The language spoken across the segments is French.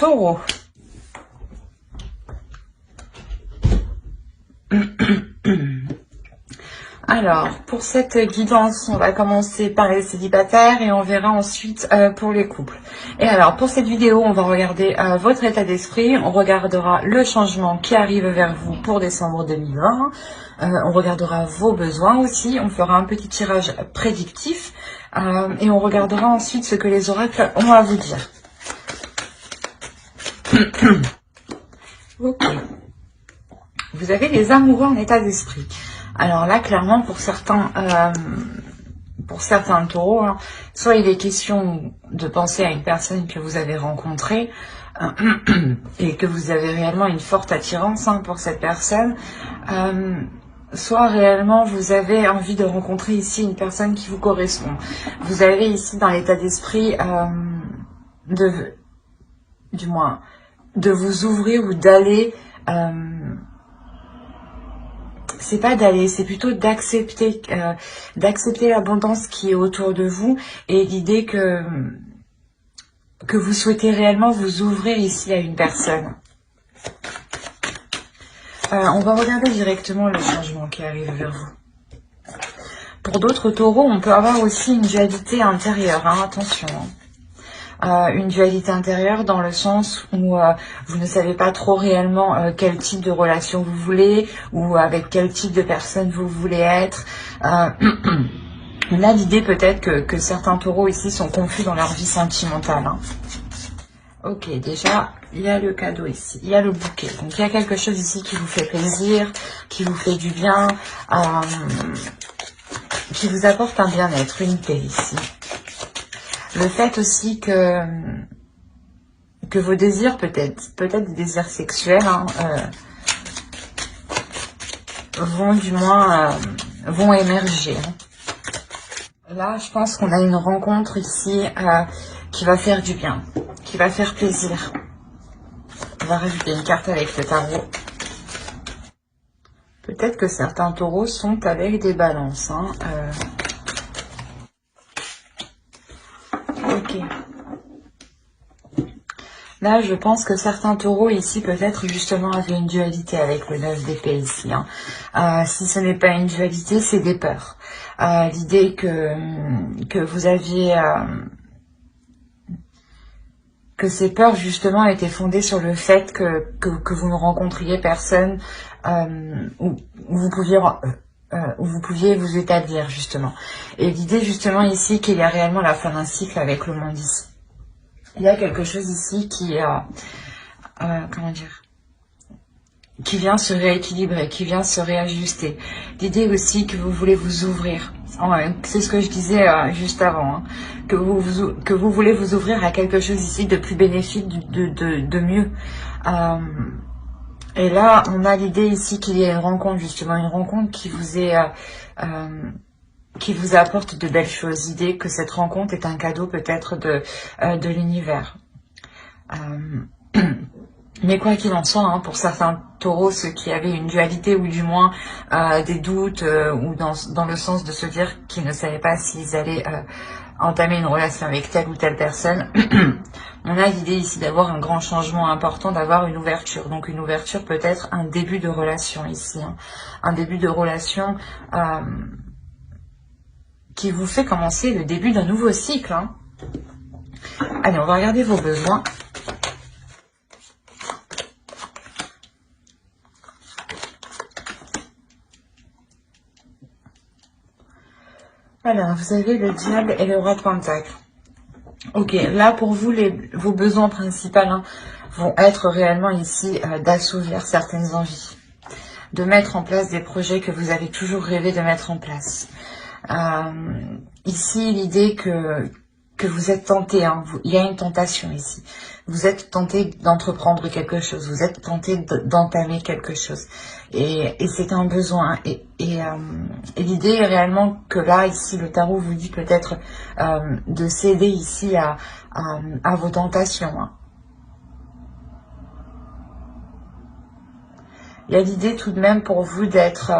Taureau. Alors, pour cette guidance, on va commencer par les célibataires et on verra ensuite pour les couples. Et alors, pour cette vidéo, on va regarder votre état d'esprit, on regardera le changement qui arrive vers vous pour décembre 2020, on regardera vos besoins aussi, on fera un petit tirage prédictif et on regardera ensuite ce que les oracles ont à vous dire. Ok. Vous avez les amoureux en état d'esprit. Alors là, clairement, pour certains taureaux, hein, soit il est question de penser à une personne que vous avez rencontrée et que vous avez réellement une forte attirance pour cette personne, soit réellement vous avez envie de rencontrer ici une personne qui vous correspond. Vous avez ici dans l'état d'esprit de vous ouvrir ou d'aller... c'est pas d'aller, c'est plutôt d'accepter l'abondance qui est autour de vous et l'idée que vous souhaitez réellement vous ouvrir ici à une personne. On va regarder directement le changement qui arrive vers vous. Pour d'autres taureaux, on peut avoir aussi une dualité intérieure, attention. Une dualité intérieure dans le sens où vous ne savez pas trop réellement quel type de relation vous voulez ou avec quel type de personne vous voulez être. On a l'idée peut-être que certains taureaux ici sont confus dans leur vie sentimentale. Ok, déjà, il y a le cadeau ici, il y a le bouquet. Donc il y a quelque chose ici qui vous fait plaisir, qui vous fait du bien, qui vous apporte un bien-être, une paix ici. Le fait aussi que vos désirs, peut-être des désirs sexuels, vont émerger. Là, je pense qu'on a une rencontre ici qui va faire du bien, qui va faire plaisir. On va rajouter une carte avec le tarot. Peut-être que certains taureaux sont avec des balances. Ok. Là, je pense que certains taureaux ici, peut-être justement, avaient une dualité avec le 9 d'épée ici. Si ce n'est pas une dualité, c'est des peurs. L'idée que vous aviez... que ces peurs, justement, étaient fondées sur le fait que vous ne rencontriez personne où vous pouviez vous établir, justement. Et l'idée, justement, ici, qu'il y a réellement la fin d'un cycle avec le monde ici. Il y a quelque chose ici qui qui vient se rééquilibrer, qui vient se réajuster. L'idée aussi que vous voulez vous ouvrir. C'est ce que je disais juste avant, que vous voulez vous ouvrir à quelque chose ici de plus bénéfique, de mieux. Et là, on a l'idée ici qu'il y a une rencontre, justement, une rencontre qui vous est... qui vous apporte de belles choses. L'idée que cette rencontre est un cadeau peut-être de l'univers. Mais quoi qu'il en soit, pour certains taureaux, ceux qui avaient une dualité ou du moins des doutes ou dans le sens de se dire qu'ils ne savaient pas s'ils allaient entamer une relation avec telle ou telle personne, on a l'idée ici d'avoir un grand changement important, d'avoir une ouverture. Donc une ouverture peut être un début de relation ici. Un début de relation... qui vous fait commencer le début d'un nouveau cycle. Allez, on va regarder vos besoins. Alors, vous avez le diable et le roi de pentacle. Ok, là pour vous, vos besoins principaux vont être réellement ici d'assouvir certaines envies. De mettre en place des projets que vous avez toujours rêvé de mettre en place. Ici, l'idée que vous êtes tenté, il y a une tentation ici. Vous êtes tenté d'entreprendre quelque chose, vous êtes tenté d'entamer quelque chose. Et c'est un besoin. Et l'idée est réellement que là, ici, le tarot vous dit peut-être de céder ici à vos tentations. Il y a l'idée tout de même pour vous d'être...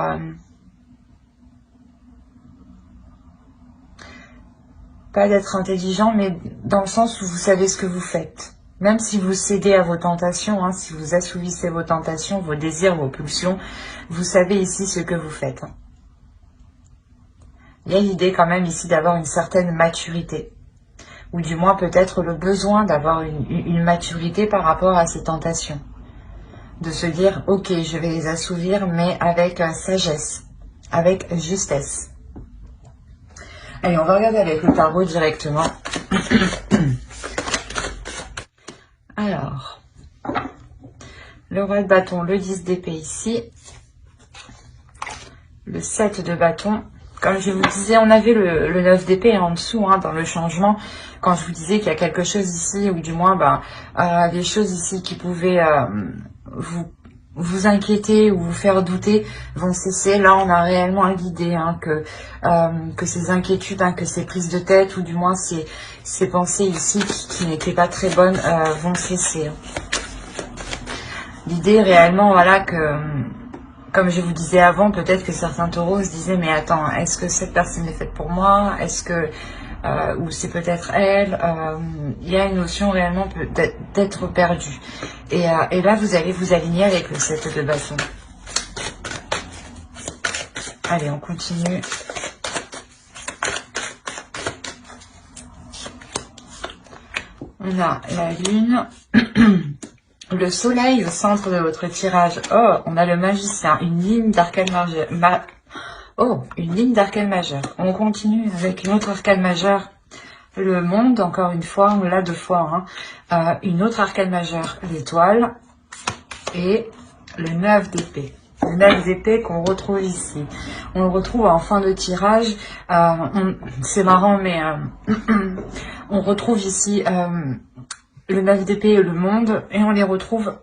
pas d'être intelligent, mais dans le sens où vous savez ce que vous faites. Même si vous cédez à vos tentations, hein, si vous assouvissez vos tentations, vos désirs, vos pulsions, vous savez ici ce que vous faites. Hein. Il y a l'idée quand même ici d'avoir une certaine maturité. Ou du moins peut-être le besoin d'avoir une maturité par rapport à ces tentations. De se dire, ok, je vais les assouvir, mais avec sagesse, avec justesse. Allez, on va regarder avec le tarot directement. Alors, le roi de bâton, le 10 d'épée ici, le 7 de bâton. Comme je vous disais, on avait le 9 d'épée en dessous, hein, dans le changement, quand je vous disais qu'il y a quelque chose ici, ou du moins des choses ici qui pouvaient vous inquiéter ou vous faire douter vont cesser. Là, on a réellement l'idée hein, que ces inquiétudes, hein, que ces prises de tête, ou du moins ces pensées ici qui n'étaient pas très bonnes, vont cesser. Hein. L'idée réellement, voilà, que, comme je vous disais avant, peut-être que certains taureaux se disaient, mais attends, est-ce que cette personne est faite pour moi? Est-ce que... ou c'est peut-être elle, il y a une notion réellement d'être perdu. Et là, vous allez vous aligner avec le 7 de bâton. Allez, on continue. On a la lune, le soleil au centre de votre tirage. Oh, on a le magicien, une ligne d'arcane majeur. Oh, une ligne d'arcane majeur. On continue avec une autre arcane majeure. Le monde, encore une fois, on l'a 2 fois. Hein. Une autre arcane majeure, l'étoile. Et le 9 d'épée. Le 9 d'épée qu'on retrouve ici. On le retrouve en fin de tirage. C'est marrant, mais on retrouve ici le 9 d'épée et le monde. Et on les retrouve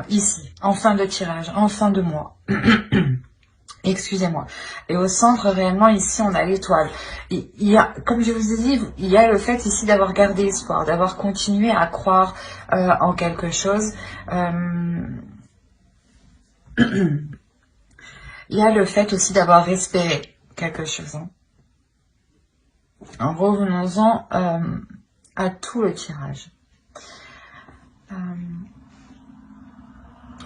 ici, en fin de tirage, en fin de mois. Excusez-moi. Et au centre, réellement, ici, on a l'étoile. Il y a, comme je vous ai dit, il y a le fait ici d'avoir gardé espoir, d'avoir continué à croire en quelque chose. Il y a le fait aussi d'avoir espéré quelque chose. Hein. En revenons-en à tout le tirage.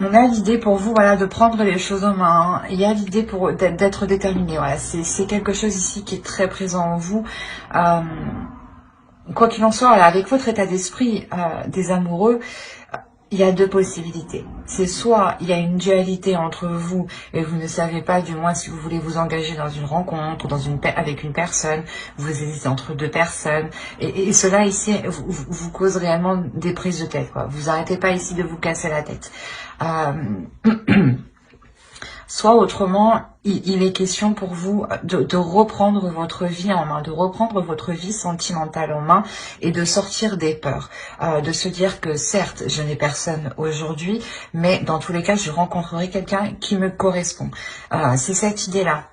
On a l'idée pour vous, voilà, de prendre les choses en main. Hein. Il y a l'idée pour d'être déterminé. Voilà, c'est quelque chose ici qui est très présent en vous. Quoi qu'il en soit, voilà, avec votre état d'esprit des amoureux, il y a 2 possibilités. C'est soit il y a une dualité entre vous et vous ne savez pas du moins si vous voulez vous engager dans une rencontre, avec une personne, vous hésitez entre 2 personnes, et cela ici vous cause réellement des prises de tête. Quoi. Vous n'arrêtez pas ici de vous casser la tête. Soit autrement, il est question pour vous de reprendre votre vie en main, de reprendre votre vie sentimentale en main et de sortir des peurs. De se dire que certes, je n'ai personne aujourd'hui, mais dans tous les cas, je rencontrerai quelqu'un qui me correspond. C'est cette idée-là.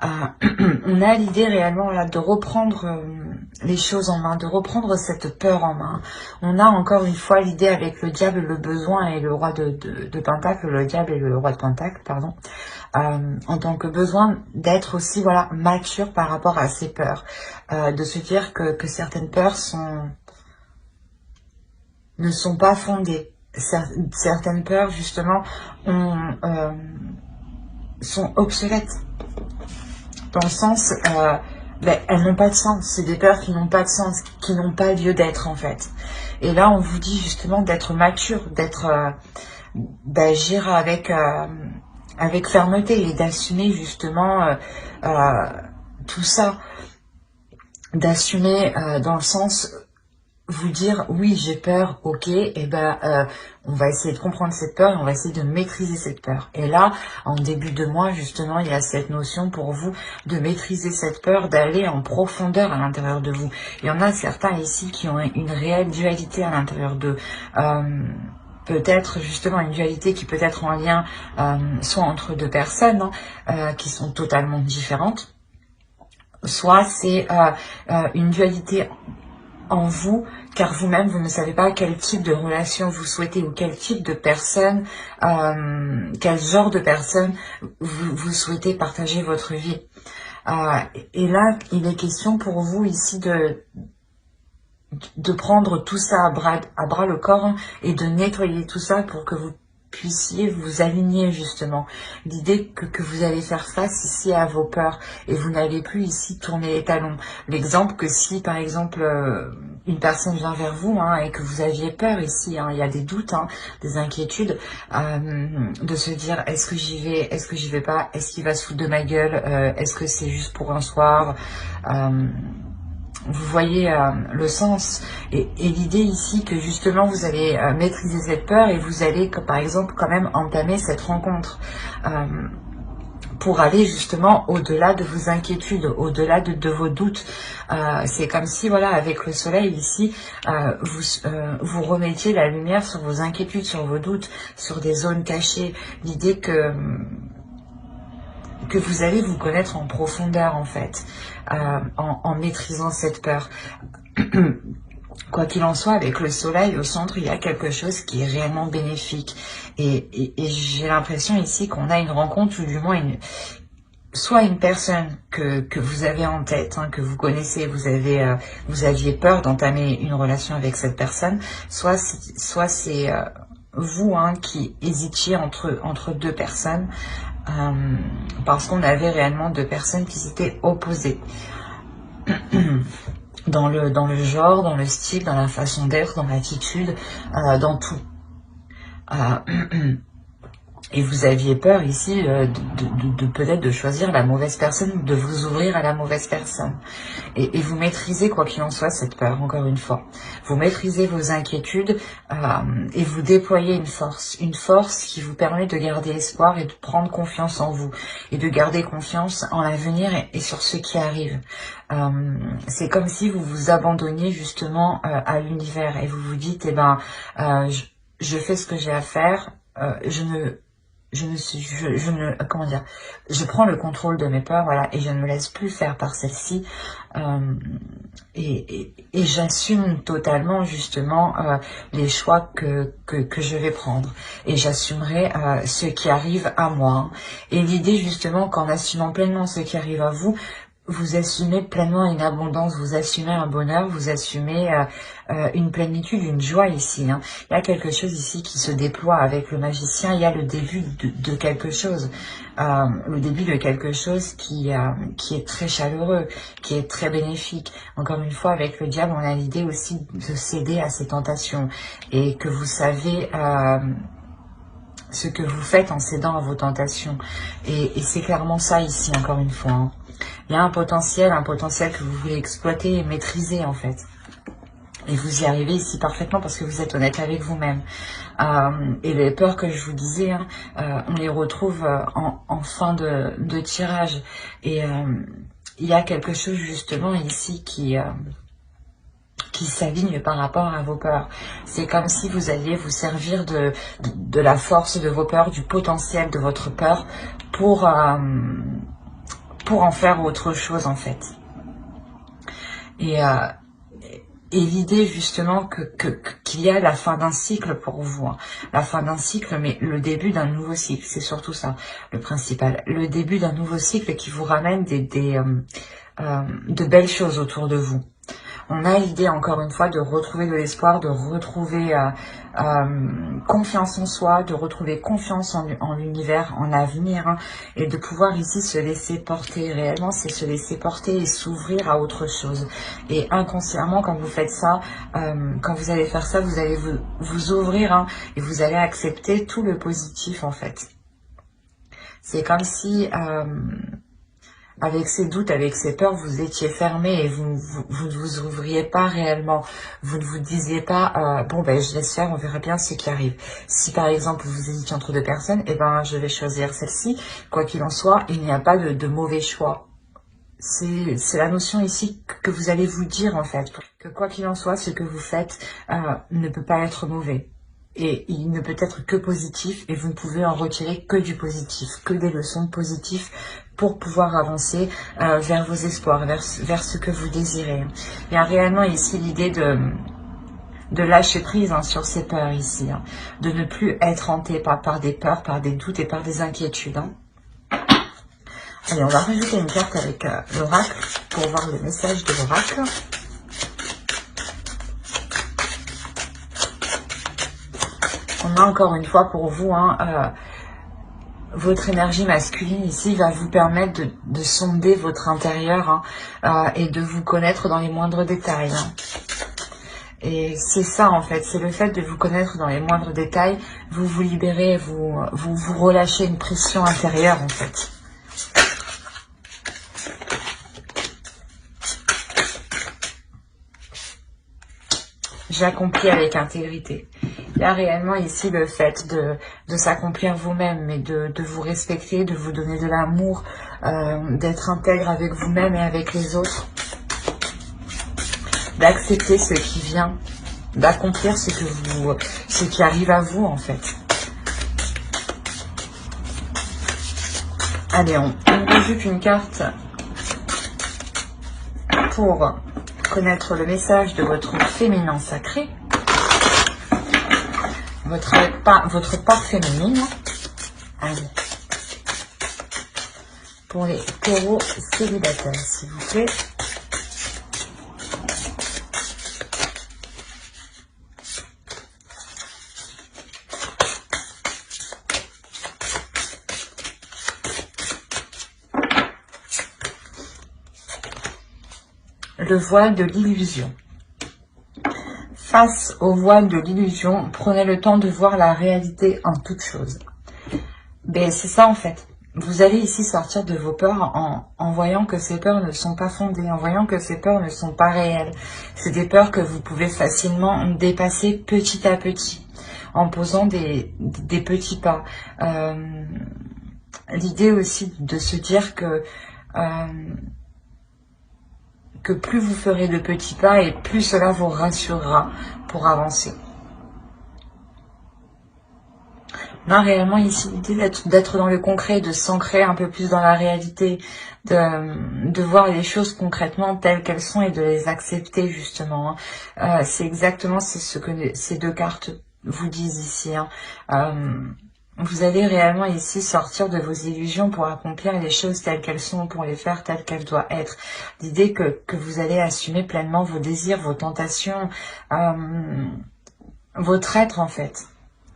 On a l'idée réellement là, de reprendre les choses en main, de reprendre cette peur en main. On a encore une fois l'idée avec le diable, le besoin et le roi de Pentacle, le diable et le roi de Pentacle, pardon, en tant que besoin d'être aussi voilà mature par rapport à ces peurs, de se dire que certaines peurs ne sont pas fondées. Certaines peurs justement sont obsolètes. Dans le sens, elles n'ont pas de sens. C'est des peurs qui n'ont pas de sens, qui n'ont pas lieu d'être en fait. Et là, on vous dit justement d'être mature, d'agir avec fermeté et d'assumer justement tout ça. D'assumer dans le sens, vous dire oui j'ai peur, ok, et on va essayer de comprendre cette peur et on va essayer de maîtriser cette peur. Et là, en début de mois, justement, il y a cette notion pour vous de maîtriser cette peur, d'aller en profondeur à l'intérieur de vous. Il y en a certains ici qui ont une réelle dualité à l'intérieur d'eux. Peut-être justement une dualité qui peut être en lien soit entre 2 personnes qui sont totalement différentes, soit c'est une dualité en vous, car vous-même, vous ne savez pas quel type de relation vous souhaitez ou quel type de personne, quel genre de personne vous souhaitez partager votre vie. Et là, il est question pour vous ici de prendre tout ça à bras le corps, hein, et de nettoyer tout ça pour que vous puissiez vous aligner justement. L'idée que vous allez faire face ici à vos peurs et vous n'allez plus ici tourner les talons. L'exemple que si par exemple une personne vient vers vous, hein, et que vous aviez peur ici, hein, il y a des doutes, hein, des inquiétudes, de se dire est-ce que j'y vais, est-ce que j'y vais pas, est-ce qu'il va se foutre de ma gueule, est-ce que c'est juste pour un soir, vous voyez le sens et l'idée ici que justement vous allez maîtriser cette peur et vous allez par exemple quand même entamer cette rencontre pour aller justement au-delà de vos inquiétudes, au-delà de vos doutes. C'est comme si voilà, avec le soleil ici, vous remettiez la lumière sur vos inquiétudes, sur vos doutes, sur des zones cachées. L'idée que vous allez vous connaître en profondeur en fait, en maîtrisant cette peur. Quoi qu'il en soit, avec le soleil au centre, il y a quelque chose qui est réellement bénéfique. Et j'ai l'impression ici qu'on a une rencontre, ou du moins soit une personne que vous avez en tête, hein, que vous connaissez, vous aviez peur d'entamer une relation avec cette personne, soit c'est vous, hein, qui hésitiez entre deux personnes, parce qu'on avait réellement deux personnes qui s'étaient opposées dans le genre, dans le style, dans la façon d'être, dans l'attitude, dans tout. Et vous aviez peur ici de peut-être de choisir la mauvaise personne, de vous ouvrir à la mauvaise personne. Et vous maîtrisez, quoi qu'il en soit, cette peur, encore une fois. Vous maîtrisez vos inquiétudes et vous déployez une force qui vous permet de garder espoir et de prendre confiance en vous. Et de garder confiance en l'avenir et sur ce qui arrive. C'est comme si vous vous abandonniez justement à l'univers et vous vous dites, eh ben, je fais ce que j'ai à faire, je prends le contrôle de mes peurs, voilà, et je ne me laisse plus faire par celle-ci, et j'assume totalement justement les choix que je vais prendre, et j'assumerai ce qui arrive à moi, hein. Et l'idée justement qu'en assumant pleinement ce qui arrive à vous, vous assumez pleinement une abondance, vous assumez un bonheur, vous assumez une plénitude, une joie ici, hein. Il y a quelque chose ici qui se déploie avec le magicien, il y a le début de quelque chose, le début de quelque chose qui est très chaleureux, qui est très bénéfique. Encore une fois, avec le diable, on a l'idée aussi de céder à ses tentations et que vous savez ce que vous faites en cédant à vos tentations. Et c'est clairement ça ici, encore une fois, hein. Il y a un potentiel que vous voulez exploiter et maîtriser en fait. Et vous y arrivez ici parfaitement parce que vous êtes honnête avec vous-même. Et les peurs que je vous disais, hein, on les retrouve en fin de tirage. Et il y a quelque chose justement ici qui s'aligne par rapport à vos peurs. C'est comme si vous alliez vous servir de la force de vos peurs, du potentiel de votre peur pour en faire autre chose en fait. Et l'idée justement qu'il y a la fin d'un cycle pour vous, hein. La fin d'un cycle, mais le début d'un nouveau cycle, c'est surtout ça le principal. Le début d'un nouveau cycle qui vous ramène de belles choses autour de vous. On a l'idée, encore une fois, de retrouver de l'espoir, de retrouver confiance en soi, de retrouver confiance en l'univers, en l'avenir, hein, et de pouvoir ici se laisser porter. Réellement, c'est se laisser porter et s'ouvrir à autre chose. Et inconsciemment, quand vous faites ça, quand vous allez faire ça, vous allez vous ouvrir, hein, et vous allez accepter tout le positif, en fait. C'est comme si... avec ces doutes, avec ces peurs, vous étiez fermé et vous ne vous ouvriez pas réellement. Vous ne vous disiez pas, bon ben je laisse faire, on verra bien ce qui arrive. Si par exemple vous hésitez entre deux personnes, eh ben je vais choisir celle-ci. Quoi qu'il en soit, il n'y a pas de mauvais choix. C'est la notion ici que vous allez vous dire en fait. Que quoi qu'il en soit, ce que vous faites ne peut pas être mauvais. Et il ne peut être que positif et vous ne pouvez en retirer que du positif, que des leçons positives pour pouvoir avancer vers vos espoirs, vers ce que vous désirez. Il y a réellement ici l'idée de lâcher prise, hein, sur ces peurs ici, hein, de ne plus être hanté par des peurs, par des doutes et par des inquiétudes, hein. Allez, on va rajouter une carte avec l'oracle pour voir le message de l'oracle. On a encore une fois pour vous, hein, votre énergie masculine ici va vous permettre de sonder votre intérieur, hein, et de vous connaître dans les moindres détails. Hein. Et c'est ça en fait, c'est le fait de vous connaître dans les moindres détails, vous vous libérez, vous relâchez une pression intérieure en fait. J'accomplis avec intégrité. Il y a réellement ici le fait de s'accomplir vous-même, mais de vous respecter, de vous donner de l'amour, d'être intègre avec vous-même et avec les autres, d'accepter ce qui vient, d'accomplir ce qui arrive à vous en fait. Allez, on rajoute une carte pour connaître le message de votre féminin sacré, votre part féminine. Allez, pour les taureaux célibataires, s'il vous plaît. Le voile de l'illusion. Face au voile de l'illusion, prenez le temps de voir la réalité en toute chose. Ben, c'est ça en fait. Vous allez ici sortir de vos peurs en voyant que ces peurs ne sont pas fondées, en voyant que ces peurs ne sont pas réelles. C'est des peurs que vous pouvez facilement dépasser petit à petit, en posant des petits pas. L'idée aussi de se dire que plus vous ferez de petits pas et plus cela vous rassurera pour avancer. On a réellement ici l'idée d'être dans le concret, de s'ancrer un peu plus dans la réalité, de voir les choses concrètement telles qu'elles sont et de les accepter justement. C'est exactement ce que ces deux cartes vous disent ici. Vous allez réellement ici sortir de vos illusions pour accomplir les choses telles qu'elles sont, pour les faire telles qu'elles doivent être. L'idée que vous allez assumer pleinement vos désirs, vos tentations, votre être en fait.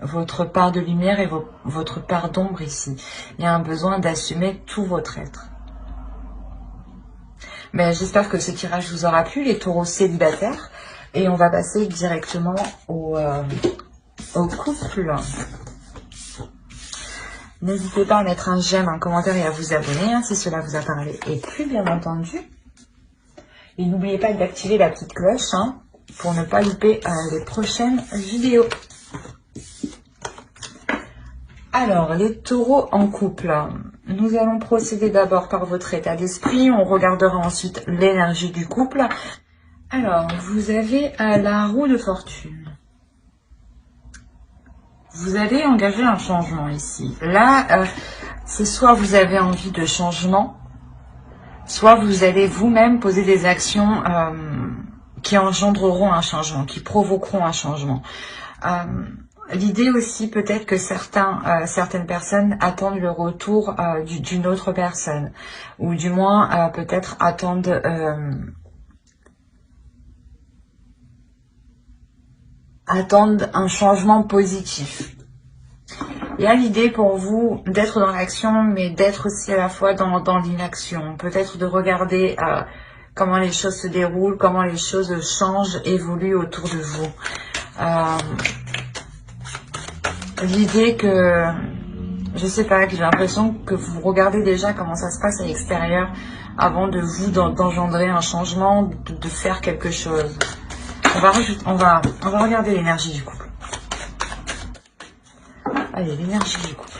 Votre part de lumière et votre part d'ombre ici. Il y a un besoin d'assumer tout votre être. Mais j'espère que ce tirage vous aura plu, les taureaux célibataires. Et on va passer directement au couple. N'hésitez pas à mettre un j'aime, un commentaire et à vous abonner si cela vous a parlé et plu, bien entendu. Et n'oubliez pas d'activer la petite cloche pour ne pas louper les prochaines vidéos. Alors, les taureaux en couple. Nous allons procéder d'abord par votre état d'esprit. On regardera ensuite l'énergie du couple. Alors, vous avez la roue de fortune. Vous allez engager un changement ici. Là, c'est soit vous avez envie de changement, soit vous allez vous-même poser des actions qui engendreront un changement, qui provoqueront un changement. L'idée aussi peut-être que certaines personnes attendent le retour d'une autre personne, ou du moins peut-être attendent un changement positif. Il y a l'idée pour vous d'être dans l'action, mais d'être aussi à la fois dans l'inaction. Peut-être de regarder comment les choses se déroulent, comment les choses changent, évoluent autour de vous. L'idée que, je sais pas, que j'ai l'impression que vous regardez déjà comment ça se passe à l'extérieur avant de vous d'engendrer un changement, de faire quelque chose. On va regarder l'énergie du couple. Allez, l'énergie du couple.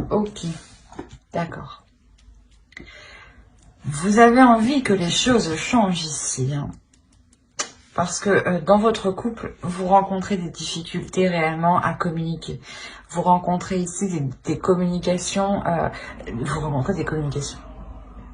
Ok, d'accord. Vous avez envie que les choses changent ici, parce que dans votre couple, vous rencontrez des difficultés réellement à communiquer. Vous rencontrez ici des communications,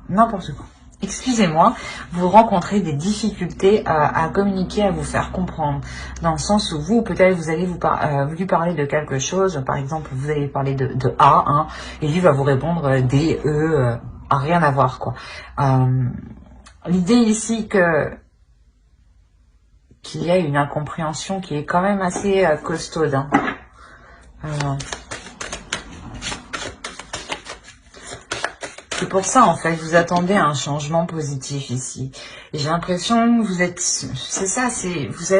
n'importe quoi. Excusez-moi, vous rencontrez des difficultés à communiquer, à vous faire comprendre. Dans le sens où vous, peut-être, vous allez lui parler de quelque chose. Par exemple, vous allez parler de A, et lui va vous répondre D, E, rien à voir, quoi. L'idée ici que qu'il y a une incompréhension qui est quand même assez costaude. Hein. C'est pour ça, en fait, vous attendez un changement positif ici. Et j'ai l'impression que vous êtes... C'est ça, vous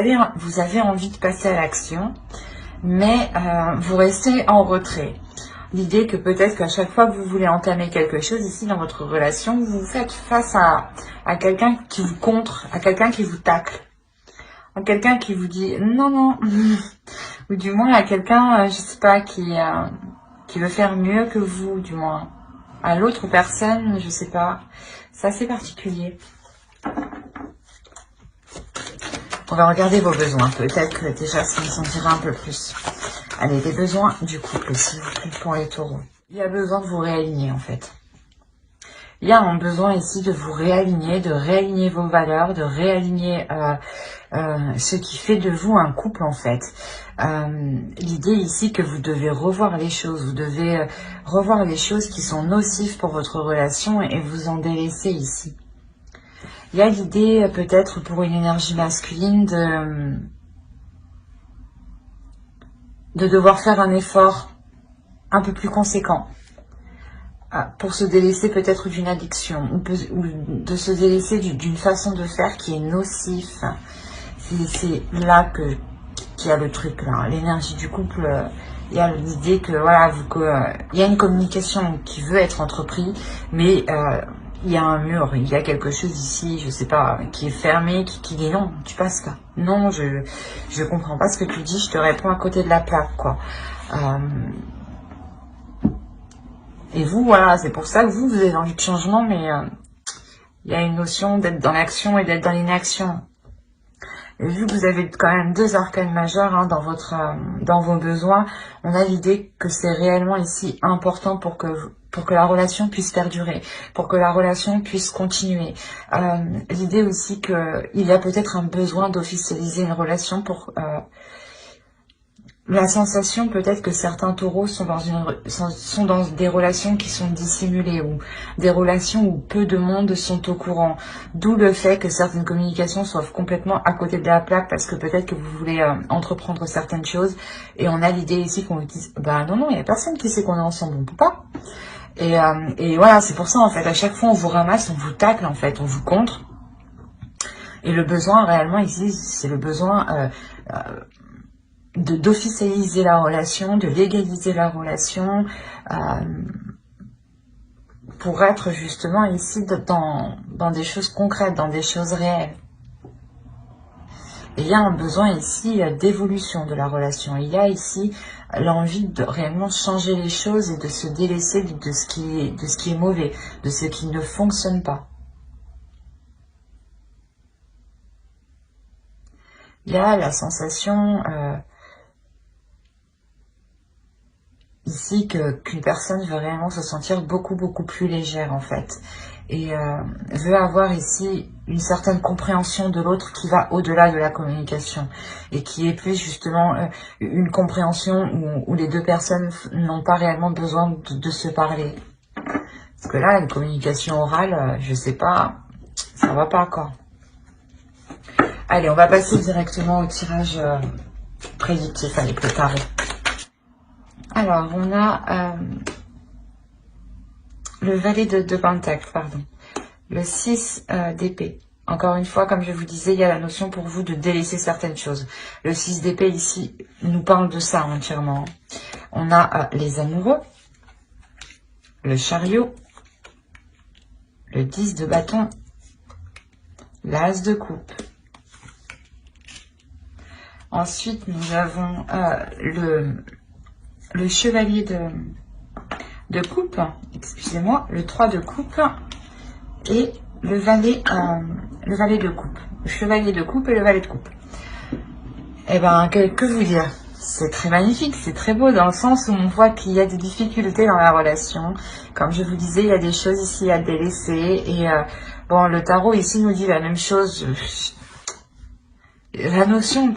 avez envie de passer à l'action, mais vous restez en retrait. L'idée que peut-être qu'à chaque fois que vous voulez entamer quelque chose ici dans votre relation, vous vous faites face à quelqu'un qui vous contre, à quelqu'un qui vous tacle, à quelqu'un qui vous dit non, non, ou du moins à quelqu'un, je sais pas, qui veut faire mieux que vous, du moins. À l'autre personne, je sais pas. C'est assez particulier. On va regarder vos besoins. Peut-être que déjà, ça nous en dira un peu plus. Allez, les besoins du couple, s'il vous plaît, pour les taureaux. Il y a besoin de vous réaligner, en fait. Il y a un besoin ici de vous réaligner, de réaligner vos valeurs, de réaligner ce qui fait de vous un couple, en fait. L'idée ici que vous devez revoir les choses, vous devez revoir les choses qui sont nocives pour votre relation et vous en délaisser ici. Il y a l'idée peut-être pour une énergie masculine de devoir faire un effort un peu plus conséquent pour se délaisser peut-être d'une addiction ou de se délaisser d'une façon de faire qui est nocif. C'est là qu'il y a le truc, là. L'énergie du couple, il y a l'idée que voilà, il y a une communication qui veut être entreprise, mais il y a un mur, il y a quelque chose ici, je sais pas, qui est fermé, qui dit non, tu passes pas. Non, je comprends pas ce que tu dis, je te réponds à côté de la plaque, quoi. Et vous, voilà, c'est pour ça que vous avez envie de changement, mais il y a une notion d'être dans l'action et d'être dans l'inaction. Et vu que vous avez quand même deux arcanes majeures hein, dans vos besoins, on a l'idée que c'est réellement ici important pour que la relation puisse perdurer, pour que la relation puisse continuer. L'idée aussi qu'il y a peut-être un besoin d'officialiser une relation pour... la sensation peut-être que certains taureaux sont dans des relations qui sont dissimulées ou des relations où peu de monde sont au courant. D'où le fait que certaines communications soient complètement à côté de la plaque parce que peut-être que vous voulez entreprendre certaines choses et on a l'idée ici qu'on vous dise bah non, il n'y a personne qui sait qu'on est ensemble, on peut pas. Et voilà, c'est pour ça en fait, à chaque fois on vous ramasse, on vous tacle en fait, on vous contre. Et le besoin réellement ici, c'est le besoin... d'officialiser la relation, de légaliser la relation, pour être justement ici dans des choses concrètes, dans des choses réelles. Et il y a un besoin ici d'évolution de la relation. Il y a ici l'envie de réellement changer les choses et de se délaisser de ce qui est mauvais, de ce qui ne fonctionne pas. Il y a la sensation... ici qu'une personne veut réellement se sentir beaucoup plus légère en fait et veut avoir ici une certaine compréhension de l'autre qui va au-delà de la communication et qui est plus justement une compréhension où les deux personnes n'ont pas réellement besoin de se parler. Parce que là, une communication orale, je sais pas, ça va pas quoi. Allez, on va passer directement au tirage prédictif, allez, préparé. Alors, on a le valet de Pentacle, pardon. Le 6 d'épée. Encore une fois, comme je vous disais, il y a la notion pour vous de délaisser certaines choses. Le 6 d'épée, ici, nous parle de ça entièrement. On a les amoureux, le chariot, le 10 de bâton, l'as de coupe. Ensuite, nous avons le chevalier de coupe, excusez-moi, le 3 de coupe et le valet de coupe. Le chevalier de coupe et le valet de coupe. Eh ben, que vous dire? C'est très magnifique, c'est très beau dans le sens où on voit qu'il y a des difficultés dans la relation. Comme je vous disais, il y a des choses ici à délaisser. Et bon, le tarot ici nous dit la même chose. La notion...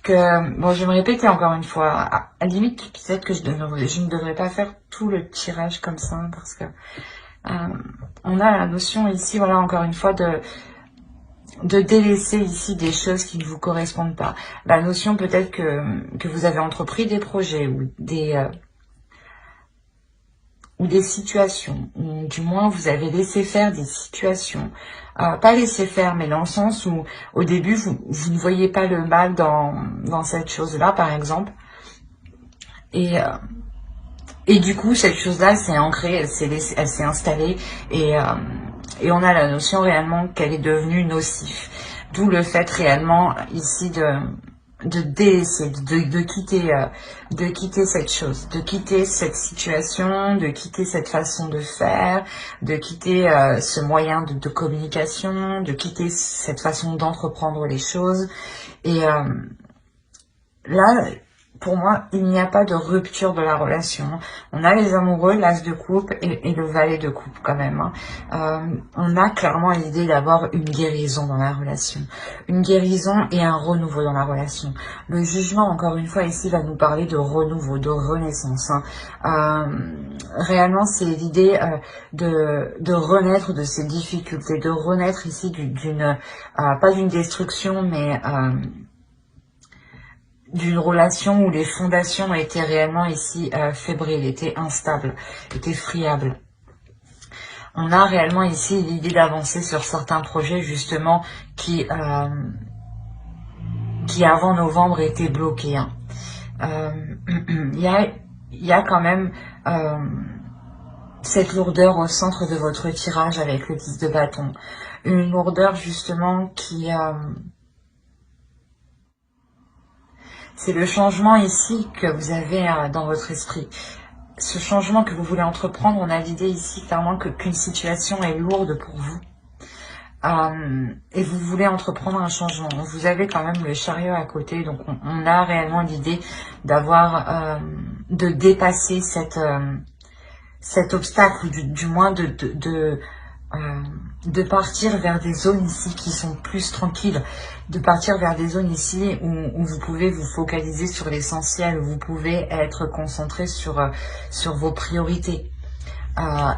bon, je vais me répéter encore une fois, à la limite, peut-être que je ne devrais pas faire tout le tirage comme ça, parce que on a la notion ici, voilà, encore une fois, de délaisser ici des choses qui ne vous correspondent pas. La notion peut-être que vous avez entrepris des projets ou des situations, ou du moins vous avez laissé faire des situations, pas laissé faire, mais dans le sens où au début vous ne voyez pas le mal dans cette chose-là, par exemple, et du coup cette chose-là s'est ancrée, elle s'est installée, et on a la notion réellement qu'elle est devenue nocive. D'où le fait réellement ici de délaisser, de quitter cette chose, de quitter cette situation, de quitter cette façon de faire, de quitter ce moyen de communication, de quitter cette façon d'entreprendre les choses. Et là, pour moi, il n'y a pas de rupture de la relation. On a les amoureux, l'as de coupe et le valet de coupe quand même. On a clairement l'idée d'avoir une guérison dans la relation. Une guérison et un renouveau dans la relation. Le jugement, encore une fois, ici, va nous parler de renouveau, de renaissance. Réellement, c'est l'idée de renaître de ces difficultés, de renaître ici pas d'une destruction, mais d'une relation où les fondations étaient réellement ici fébriles, étaient instables, étaient friables. On a réellement ici l'idée d'avancer sur certains projets justement qui avant novembre étaient bloqués. Il y a quand même cette lourdeur au centre de votre tirage avec le 10 de bâton. Une lourdeur justement qui... c'est le changement ici que vous avez dans votre esprit. Ce changement que vous voulez entreprendre, on a l'idée ici clairement qu'une situation est lourde pour vous. Et vous voulez entreprendre un changement. Vous avez quand même le chariot à côté, donc on a réellement l'idée d'avoir, de dépasser cet obstacle, ou du moins de partir vers des zones ici qui sont plus tranquilles, de partir vers des zones ici où vous pouvez vous focaliser sur l'essentiel, où vous pouvez être concentré sur vos priorités.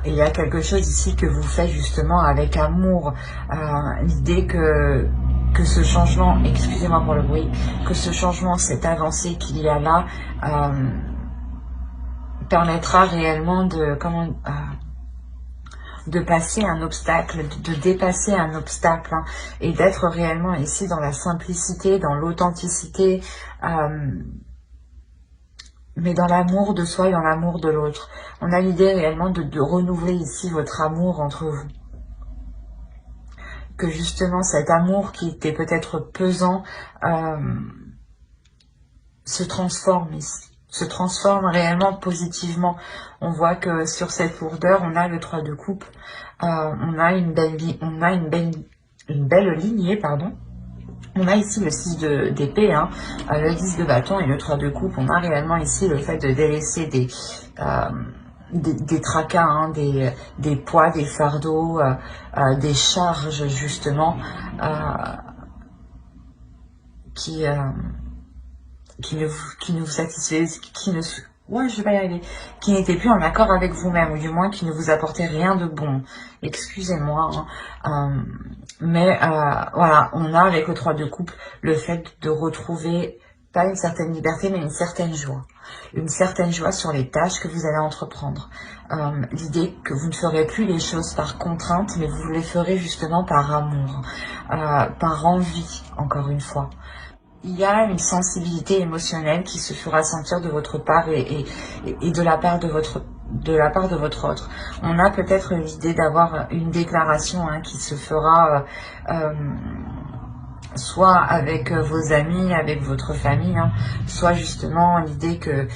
Et il y a quelque chose ici que vous faites justement avec amour, l'idée que ce changement, excusez-moi pour le bruit, que ce changement, cette avancée qu'il y a là, permettra réellement de passer un obstacle, de dépasser un obstacle, et d'être réellement ici dans la simplicité, dans l'authenticité, mais dans l'amour de soi et dans l'amour de l'autre. On a l'idée réellement de renouveler ici votre amour entre vous. Que justement cet amour qui était peut-être pesant se transforme ici. Se transforme réellement positivement. On voit que sur cette lourdeur, on a le 3 de coupe, on a une belle lignée, pardon. On a ici le 6 d'épée, le 10 de bâton et le 3 de coupe. On a réellement ici le fait de délaisser des tracas, des poids, des fardeaux, des charges justement qui ne vous satisfaisaient, qui n'étaient plus en accord avec vous-même, ou du moins qui ne vous apportaient rien de bon. Excusez-moi, mais voilà, on a avec le 3 de coupe le fait de retrouver pas une certaine liberté, mais une certaine joie. Une certaine joie sur les tâches que vous allez entreprendre. L'idée que vous ne ferez plus les choses par contrainte, mais vous les ferez justement par amour, par envie, encore une fois. Il y a une sensibilité émotionnelle qui se fera sentir de votre part et de la part de votre autre. On a peut-être l'idée d'avoir une déclaration qui se fera soit avec vos amis, avec votre famille, soit justement l'idée que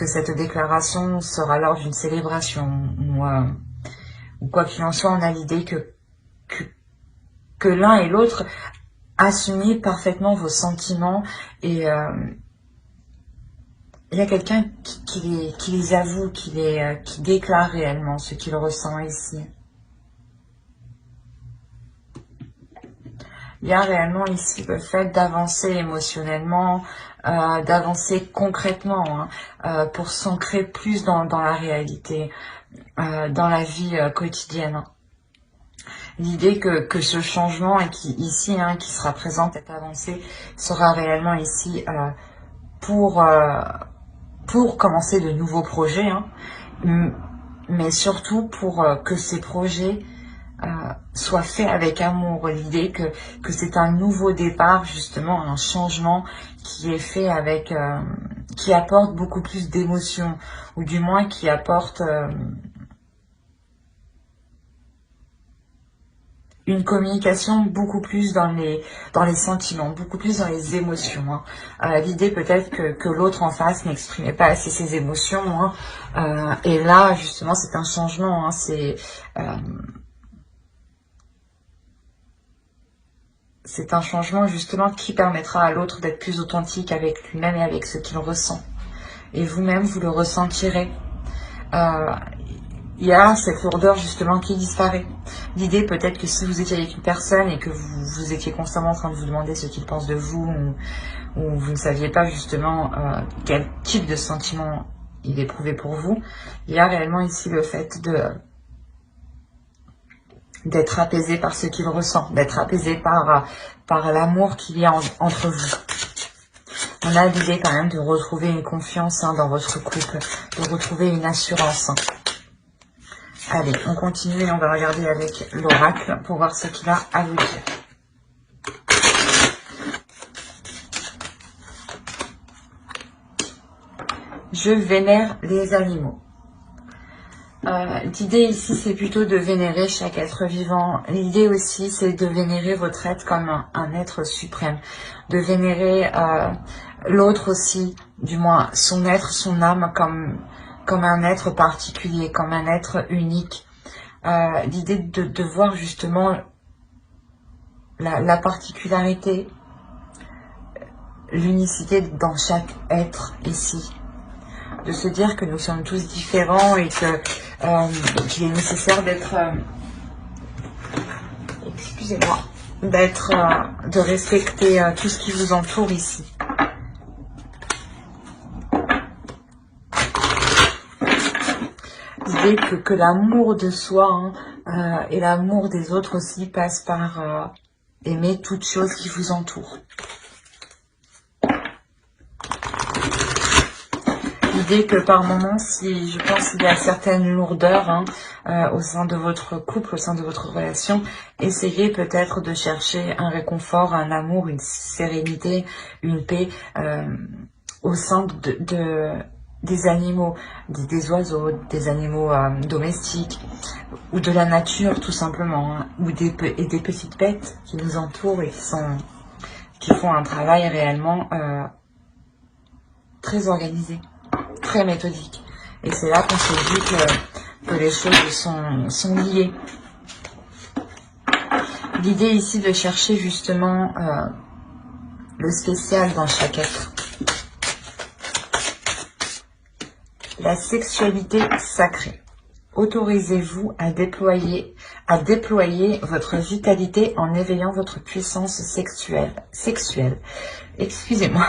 cette déclaration sera lors d'une célébration ou quoi qu'il en soit. On a l'idée que l'un et l'autre assumez parfaitement vos sentiments et il y a quelqu'un qui les avoue, qui déclare réellement ce qu'il ressent ici. Il y a réellement ici le fait d'avancer émotionnellement, d'avancer concrètement, pour s'ancrer plus dans la réalité, dans la vie quotidienne. L'idée que ce changement qui ici, qui sera présent, cette avancée, sera réellement ici pour commencer de nouveaux projets, mais surtout pour que ces projets soient faits avec amour. L'idée que c'est un nouveau départ, justement, un changement qui est fait avec, qui apporte beaucoup plus d'émotions, ou du moins qui apporte une communication beaucoup plus dans les sentiments, beaucoup plus dans les émotions. L'idée peut-être que l'autre en face n'exprimait pas assez ses émotions. Et là, justement, c'est un changement. C'est un changement, justement, qui permettra à l'autre d'être plus authentique avec lui-même et avec ce qu'il ressent. Et vous-même, vous le ressentirez. Il y a cette lourdeur justement qui disparaît. L'idée peut-être que si vous étiez avec une personne et que vous étiez constamment en train de vous demander ce qu'il pense de vous, ou vous ne saviez pas justement quel type de sentiment il éprouvait pour vous, il y a réellement ici le fait d'être apaisé par ce qu'il ressent, d'être apaisé par l'amour qu'il y a entre vous. On a l'idée quand même de retrouver une confiance dans votre couple, de retrouver une assurance. Allez, on continue et on va regarder avec l'oracle pour voir ce qu'il a à vous dire. Je vénère les animaux. L'idée ici, c'est plutôt de vénérer chaque être vivant. L'idée aussi, c'est de vénérer votre être comme un être suprême. De vénérer l'autre aussi, du moins son être, son âme, comme un être particulier, comme un être unique. L'idée de voir justement la particularité, l'unicité dans chaque être ici. De se dire que nous sommes tous différents et qu'il est nécessaire d'être, excusez-moi, de respecter tout ce qui vous entoure ici. L'idée que l'amour de soi et l'amour des autres aussi passe par aimer toute chose qui vous entoure. L'idée que par moments, je pense qu'il y a certaines lourdeurs au sein de votre couple, au sein de votre relation, essayez peut-être de chercher un réconfort, un amour, une sérénité, une paix au sein des animaux, des oiseaux, des animaux domestiques, ou de la nature tout simplement, ou des petites bêtes qui nous entourent et qui font un travail réellement très organisé, très méthodique. Et c'est là qu'on se dit que les choses sont liées. L'idée ici de chercher justement le spécial dans chaque être. La sexualité sacrée. Autorisez-vous à déployer votre vitalité en éveillant votre puissance sexuelle. Excusez-moi,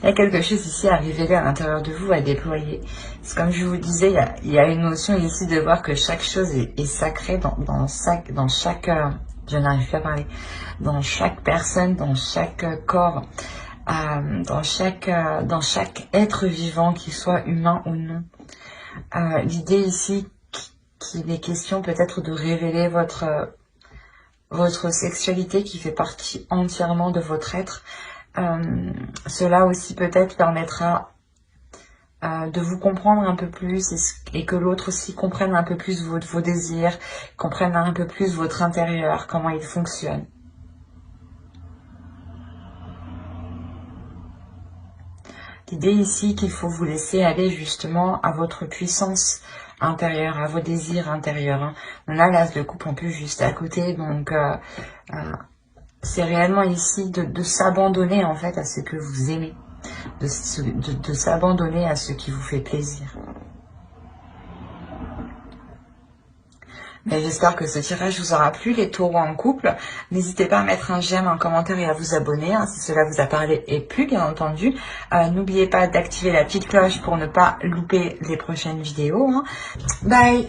il y a quelque chose ici à révéler à l'intérieur de vous, à déployer. C'est comme je vous disais, il y a une notion ici de voir que chaque chose est sacrée dans chaque je n'arrive pas à parler, dans chaque personne, dans chaque corps, dans chaque être vivant, qu'il soit humain ou non. L'idée ici qu'il est question peut-être de révéler votre sexualité qui fait partie entièrement de votre être. Cela aussi peut-être permettra de vous comprendre un peu plus et que l'autre aussi comprenne un peu plus vos désirs, comprenne un peu plus votre intérieur, comment il fonctionne. L'idée ici qu'il faut vous laisser aller justement à votre puissance intérieure, à vos désirs intérieurs. On a l'as de coupe un peu juste à côté, donc c'est réellement ici de s'abandonner en fait à ce que vous aimez, de s'abandonner à ce qui vous fait plaisir. Mais j'espère que ce tirage vous aura plu, les taureaux en couple. N'hésitez pas à mettre un j'aime, un commentaire et à vous abonner si cela vous a parlé et plu, bien entendu. N'oubliez pas d'activer la petite cloche pour ne pas louper les prochaines vidéos. Bye!